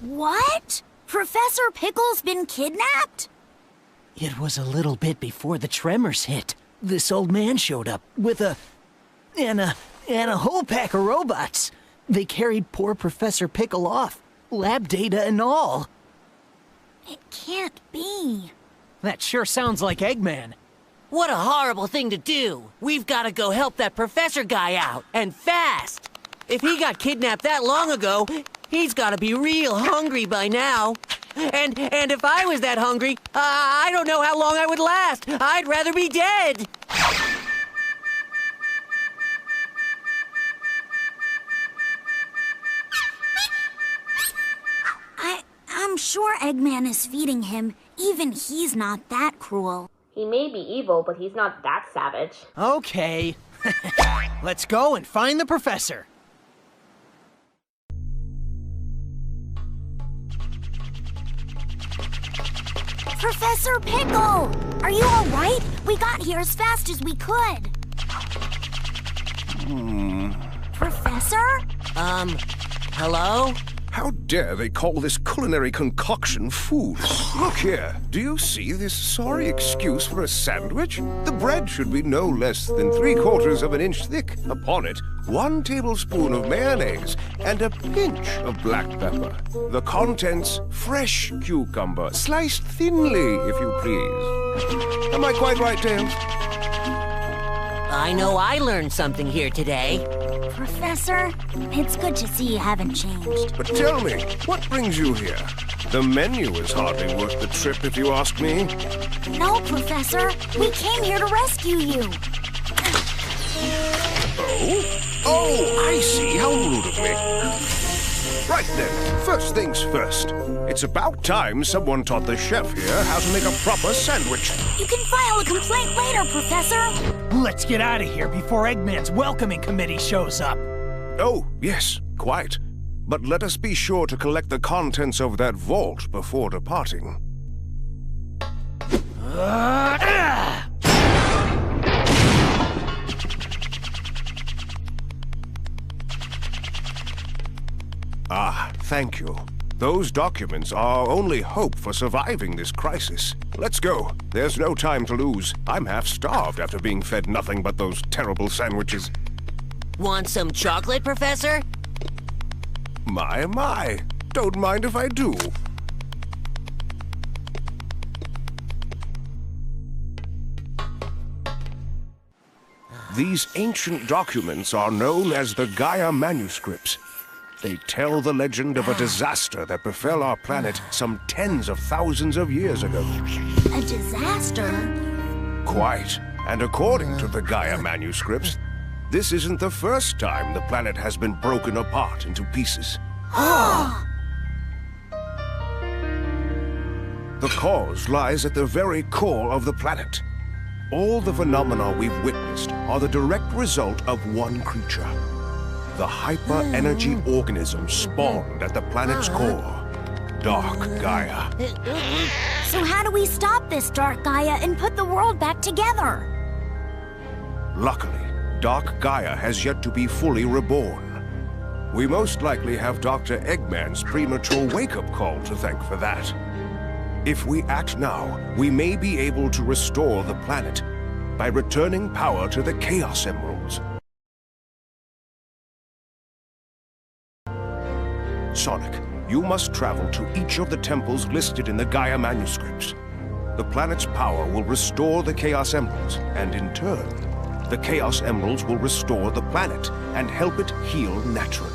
What? Professor Pickle's been kidnapped? It was a little bit before the tremors hit. This old man showed up with a whole pack of robots. They carried poor Professor Pickle off, lab data and all. It can't be. That sure sounds like Eggman. What a horrible thing to do. We've got to go help that professor guy out, and fast. If he got kidnapped that long ago, he's got to be real hungry by now. And if I was that hungry, I don't know how long I would last. I'd rather be dead. I'm sure Eggman is feeding him. Even he's not that cruel. He may be evil, but he's not that savage. Okay. Let's go and find the professor. Professor Pickle! Are you all right? We got here as fast as we could. Professor? Hello? How dare they call this culinary concoction food? Look here, do you see this sorry excuse for a sandwich? The bread should be no less than 3/4 of an inch thick. Upon it, 1 tablespoon of mayonnaise and a pinch of black pepper. The contents, fresh cucumber, sliced thinly, if you please. Am I quite right, Tails? I know I learned something here today. Professor, it's good to see you haven't changed. But tell me, what brings you here? The menu is hardly worth the trip, if you ask me. No, Professor. We came here to rescue you. Oh, I see. How rude of me. Right then, first things first. It's about time someone taught the chef here how to make a proper sandwich. You can file a complaint later, Professor. Let's get out of here before Eggman's welcoming committee shows up. Oh, yes, quite. But let us be sure to collect the contents of that vault before departing. Ah, thank you. Those documents are our only hope for surviving this crisis. Let's go. There's no time to lose. I'm half starved after being fed nothing but those terrible sandwiches. Want some chocolate, Professor? My. Don't mind if I do. These ancient documents are known as the Gaia manuscripts. They tell the legend of a disaster that befell our planet some tens of thousands of years ago. A disaster? Quite. And according to the Gaia manuscripts, this isn't the first time the planet has been broken apart into pieces. The cause lies at the very core of the planet. All the phenomena we've witnessed are the direct result of one creature. The hyper-energy organism spawned at the planet's core, Dark Gaia. So how do we stop this Dark Gaia and put the world back together? Luckily, Dark Gaia has yet to be fully reborn. We most likely have Dr. Eggman's premature wake-up call to thank for that. If we act now, we may be able to restore the planet by returning power to the Chaos Emeralds. Sonic, you must travel to each of the temples listed in the Gaia manuscripts. The planet's power will restore the Chaos Emeralds, and in turn, the Chaos Emeralds will restore the planet and help it heal naturally.